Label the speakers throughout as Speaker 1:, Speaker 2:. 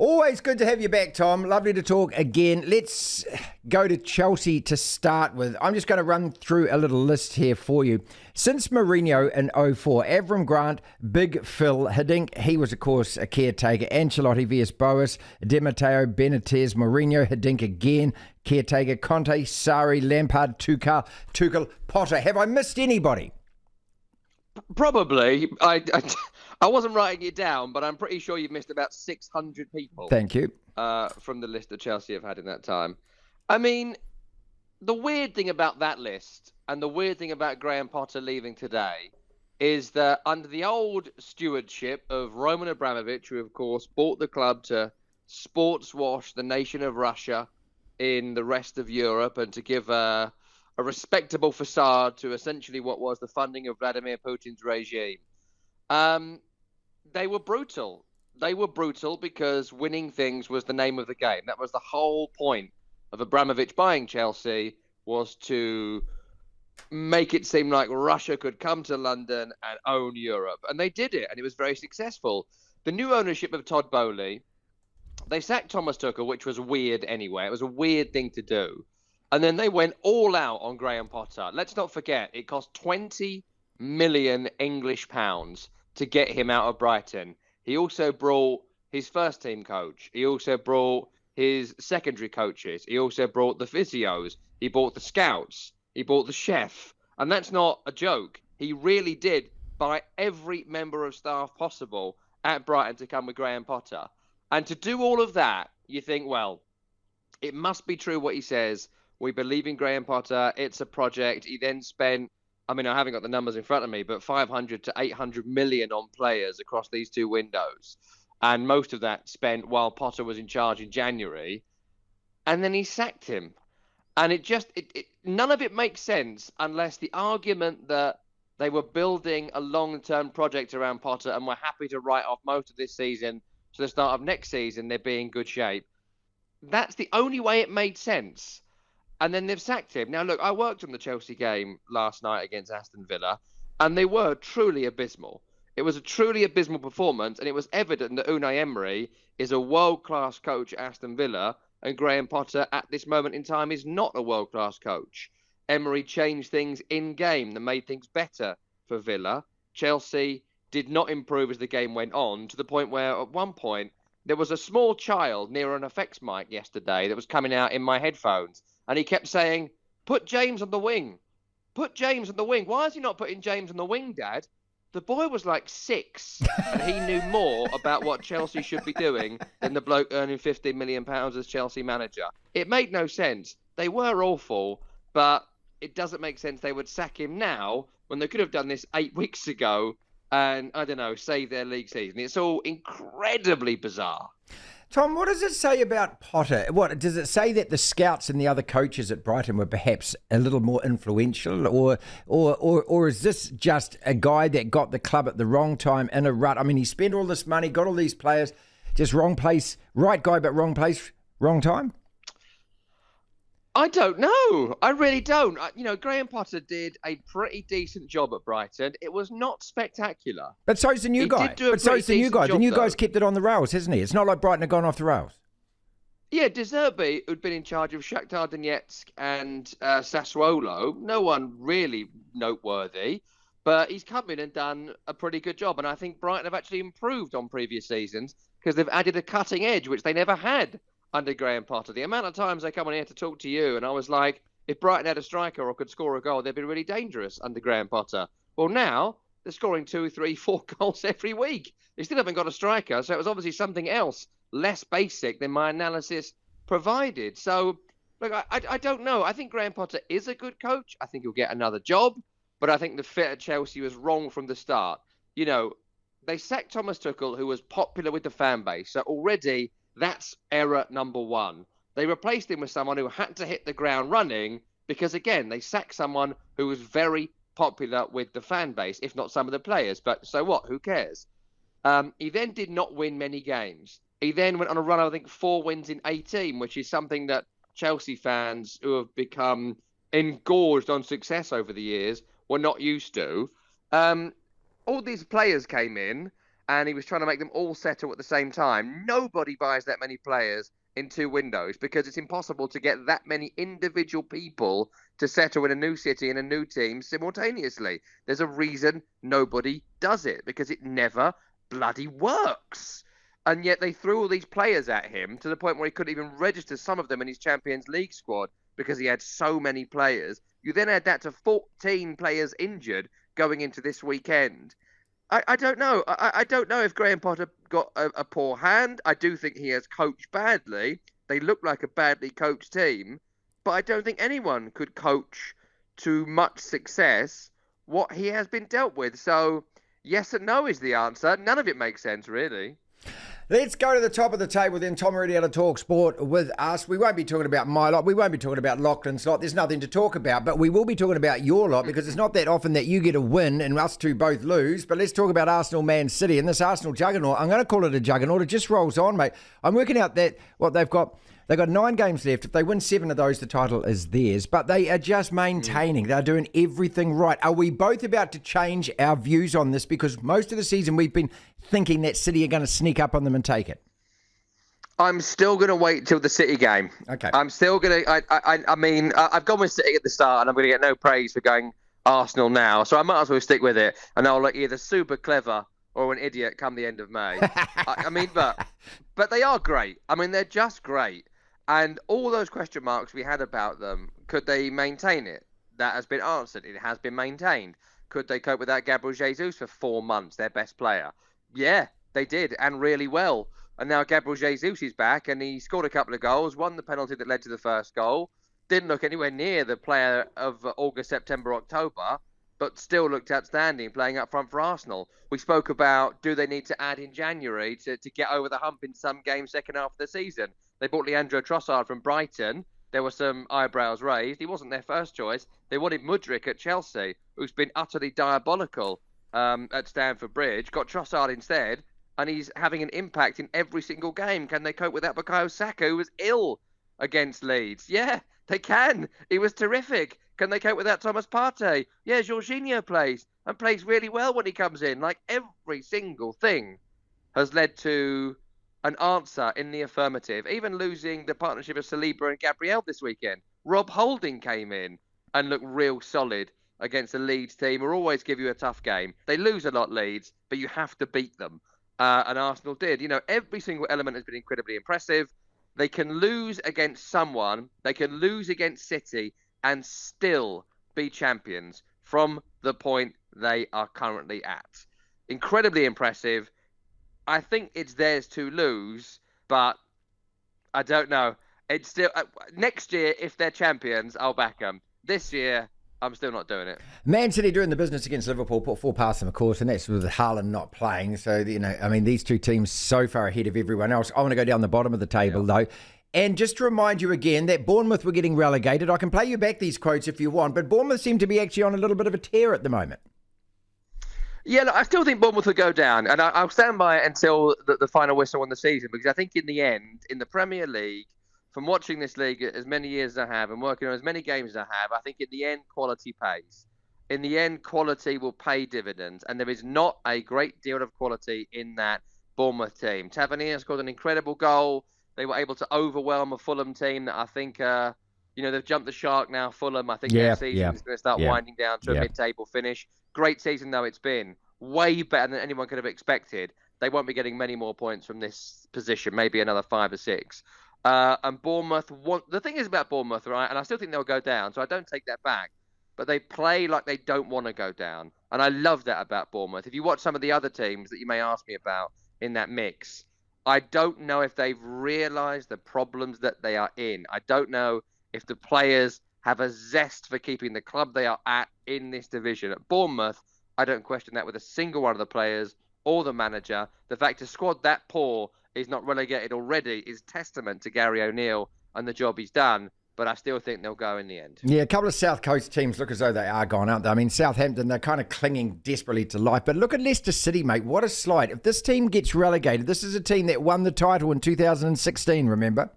Speaker 1: Always good to have you back, Tom. Lovely to talk again. Let's go to Chelsea to start with. I'm just going to run through a little list here for you. Since Mourinho in 04, Avram Grant, Big Phil, Hiddink, he was, of course, a caretaker, Ancelotti, Villas-Boas, Di Matteo, Benitez, Mourinho, Hiddink again, caretaker, Conte, Sarri, Lampard, Tuchel, Potter. Have I missed anybody?
Speaker 2: Probably. I wasn't writing it down, but I'm pretty sure you've missed about 600 people.
Speaker 1: Thank you.
Speaker 2: From the list that Chelsea have had in that time. I mean, the weird thing about that list and the weird thing about Graham Potter leaving today is that under the old stewardship of Roman Abramovich, who, of course, bought the club to sports wash the nation of Russia in the rest of Europe and to give a respectable facade to essentially what was the funding of Vladimir Putin's regime. They were brutal. They were brutal because winning things was the name of the game. That was the whole point of Abramovich buying Chelsea, was to make it seem like Russia could come to London and own Europe. And they did it, and it was very successful. The new ownership of Todd Bowley, they sacked Thomas Tuchel, which was weird anyway. It was a weird thing to do. And then they went all out on Graham Potter. Let's not forget, it cost 20 million English pounds to get him out of Brighton. He also brought his first team coach. He also brought his secondary coaches. He also brought the physios. He brought the scouts. He brought the chef. And that's not a joke. He really did buy every member of staff possible at Brighton to come with Graham Potter. And to do all of that, you think, well, it must be true what he says. We believe in Graham Potter. It's a project. He then spent, I mean, I haven't got the numbers in front of me, but 500 to 800 million on players across these two windows. And most of that spent while Potter was in charge in January. And then he sacked him. And none of it makes sense unless the argument that they were building a long-term project around Potter and were happy to write off most of this season to the start of next season, they'd be in good shape. That's the only way it made sense. And then they've sacked him. Now, look, I worked on the Chelsea game last night against Aston Villa, and they were truly abysmal. It was a truly abysmal performance, and it was evident that Unai Emery is a world-class coach at Aston Villa, and Graham Potter at this moment in time is not a world-class coach. Emery changed things in-game that made things better for Villa. Chelsea did not improve as the game went on, to the point where at one point there was a small child near an effects mic yesterday that was coming out in my headphones. And he kept saying, put James on the wing. Put James on the wing. Why is he not putting James on the wing, Dad? The boy was like 6, and he knew more about what Chelsea should be doing than the bloke earning £15 million as Chelsea manager. It made no sense. They were awful, but it doesn't make sense they would sack him now when they could have done this 8 weeks ago and, I don't know, save their league season. It's all incredibly bizarre.
Speaker 1: Tom, what does it say about Potter? What does it say that the scouts and the other coaches at Brighton were perhaps a little more influential, or is this just a guy that got the club at the wrong time in a rut? I mean, he spent all this money, got all these players, just wrong place, right guy but wrong place, wrong time?
Speaker 2: I don't know. I really don't. Graham Potter did a pretty decent job at Brighton. It was not spectacular.
Speaker 1: But so's the new guy. The new guy's kept it on the rails, hasn't he? It's not like Brighton have gone off the rails.
Speaker 2: Yeah, De Zerbi, who'd been in charge of Shakhtar Donetsk and Sassuolo, no one really noteworthy, but he's come in and done a pretty good job. And I think Brighton have actually improved on previous seasons because they've added a cutting edge, which they never had under Graham Potter. The amount of times they come on here to talk to you, and I was like, if Brighton had a striker or could score a goal, they'd be really dangerous under Graham Potter. Well, now they're scoring 2, 3, 4 goals every week. They still haven't got a striker, so it was obviously something else, less basic than my analysis provided. So, look, I don't know. I think Graham Potter is a good coach. I think he'll get another job, but I think the fit at Chelsea was wrong from the start. They sacked Thomas Tuchel, who was popular with the fan base, so already that's error number one. They replaced him with someone who had to hit the ground running because, again, they sacked someone who was very popular with the fan base, if not some of the players. But so what? Who cares? He then did not win many games. He then went on a run of, I think, 4 wins in 18, which is something that Chelsea fans who have become engorged on success over the years were not used to. All these players came in, and he was trying to make them all settle at the same time. Nobody buys that many players in 2 windows because it's impossible to get that many individual people to settle in a new city and a new team simultaneously. There's a reason nobody does it, because it never bloody works. And yet they threw all these players at him to the point where he couldn't even register some of them in his Champions League squad because he had so many players. You then add that to 14 players injured going into this weekend. I don't know. I don't know if Graham Potter got a poor hand. I do think he has coached badly. They look like a badly coached team. But I don't think anyone could coach to much success what he has been dealt with. So yes and no is the answer. None of it makes sense, really.
Speaker 1: Let's go to the top of the table then. Tom already had a talk sport with us. We won't be talking about my lot. We won't be talking about Lachlan's lot. There's nothing to talk about. But we will be talking about your lot, because it's not that often that you get a win and us two both lose. But let's talk about Arsenal, Man City. And this Arsenal juggernaut, I'm going to call it a juggernaut. It just rolls on, mate. I'm working out that what they've got 9 games left. If they win 7 of those, the title is theirs. But they are just maintaining. They're doing everything right. Are we both about to change our views on this? Because most of the season we've been thinking that City are going to sneak up on them and take it.
Speaker 2: I'm still going to wait till the City game.
Speaker 1: Okay.
Speaker 2: I'm still going to... I mean, I've gone with City at the start, and I'm going to get no praise for going Arsenal now. So I might as well stick with it. And I'll look either super clever or an idiot come the end of May. But they are great. I mean, they're just great. And all those question marks we had about them, could they maintain it? That has been answered. It has been maintained. Could they cope without Gabriel Jesus for 4 months, their best player? Yeah, they did, and really well. And now Gabriel Jesus is back, and he scored a couple of goals, won the penalty that led to the first goal. Didn't look anywhere near the player of August, September, October, but still looked outstanding playing up front for Arsenal. We spoke about, do they need to add in January to get over the hump in some games second half of the season? They bought Leandro Trossard from Brighton. There were some eyebrows raised. He wasn't their first choice. They wanted Mudryk at Chelsea, who's been utterly diabolical at Stamford Bridge. Got Trossard instead, and he's having an impact in every single game. Can they cope with that? Bukayo Saka, who was ill against Leeds? Yeah, they can. He was terrific. Can they cope with that? Thomas Partey? Yeah, Jorginho plays and plays really well when he comes in. Like, every single thing has led to an answer in the affirmative. Even losing the partnership of Saliba and Gabriel this weekend. Rob Holding came in and looked real solid against the Leeds team, who always give you a tough game. They lose a lot, Leeds, but you have to beat them. And Arsenal did. You know, every single element has been incredibly impressive. They can lose against someone. They can lose against City and still be champions from the point they are currently at. Incredibly impressive. I think it's theirs to lose, but I don't know. It's still next year, if they're champions, I'll back them. This year, I'm still not doing it.
Speaker 1: Man City doing the business against Liverpool, put 4 past them, of course, and that's with Haaland not playing. So, you know, I mean, these two teams so far ahead of everyone else. I want to go down the bottom of the table, though. And just to remind you again that Bournemouth were getting relegated. I can play you back these quotes if you want, but Bournemouth seem to be actually on a little bit of a tear at the moment.
Speaker 2: Yeah, look, I still think Bournemouth will go down, and I'll stand by it until the final whistle on the season, because I think in the end, in the Premier League, from watching this league as many years as I have and working on as many games as I have, I think in the end, quality pays. In the end, quality will pay dividends, and there is not a great deal of quality in that Bournemouth team. Tavernier scored an incredible goal. They were able to overwhelm a Fulham team that I think, they've jumped the shark now, Fulham. I think their season is going to start winding down to a mid-table finish. Great season, though, it's been. Way better than anyone could have expected. They won't be getting many more points from this position, maybe another 5 or 6. And Bournemouth, the thing is about Bournemouth, right, and I still think they'll go down, so I don't take that back, but they play like they don't want to go down. And I love that about Bournemouth. If you watch some of the other teams that you may ask me about in that mix, I don't know if they've realised the problems that they are in. I don't know if the players have a zest for keeping the club they are at in this division. At Bournemouth, I don't question that with a single one of the players or the manager. The fact a squad that poor is not relegated already is testament to Gary O'Neill and the job he's done. But I still think they'll go in the end.
Speaker 1: Yeah, a couple of South Coast teams look as though they are gone, aren't they? I mean, Southampton, they're kind of clinging desperately to life. But look at Leicester City, mate. What a slide. If this team gets relegated, this is a team that won the title in 2016, remember?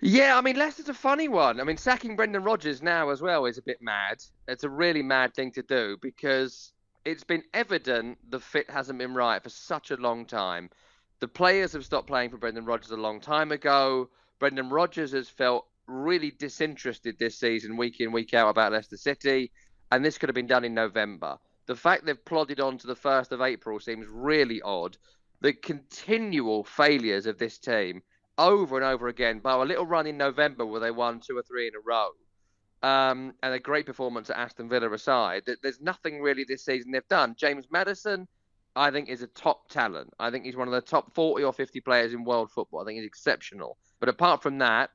Speaker 2: Yeah, I mean, Leicester's a funny one. I mean, sacking Brendan Rodgers now as well is a bit mad. It's a really mad thing to do because it's been evident the fit hasn't been right for such a long time. The players have stopped playing for Brendan Rodgers a long time ago. Brendan Rodgers has felt really disinterested this season, week in, week out, about Leicester City, and this could have been done in November. The fact they've plodded on to the 1st of April seems really odd. The continual failures of this team over and over again, bar a little run in November where they won 2 or 3 in a row, and a great performance at Aston Villa aside, there's nothing really this season they've done. James Maddison, I think, is a top talent. I think he's one of the top 40 or 50 players in world football. I think he's exceptional. But apart from that,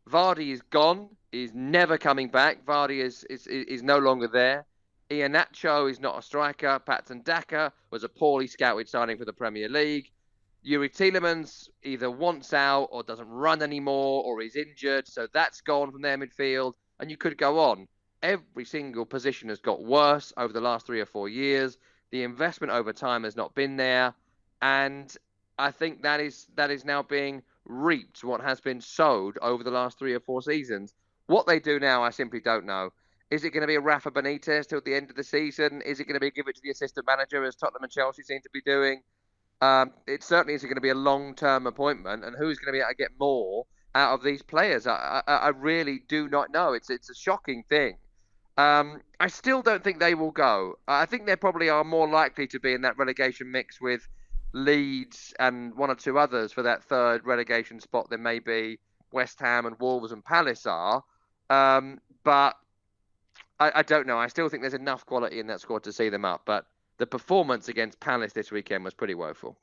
Speaker 2: Vardy is gone. He's never coming back. Vardy is no longer there. Iheanacho is not a striker. Patson Daka was a poorly scouted signing for the Premier League. Yuri Tielemans either wants out or doesn't run anymore or is injured, so that's gone from their midfield. And you could go on. Every single position has got worse over the last 3 or 4 years. The investment over time has not been there, and I think that is now being reaped. What has been sowed over the last 3 or 4 seasons. What they do now, I simply don't know. Is it going to be a Rafa Benitez till the end of the season? Is it going to be give it to the assistant manager, as Tottenham and Chelsea seem to be doing? It certainly isn't going to be a long-term appointment, and who's going to be able to get more out of these players? I really do not know. It's a shocking thing. I still don't think they will go. I think they probably are more likely to be in that relegation mix with Leeds and 1 or 2 others for that 3rd relegation spot than maybe West Ham and Wolves and Palace are. But I don't know. I still think there's enough quality in that squad to see them up. But the performance against Palace this weekend was pretty woeful.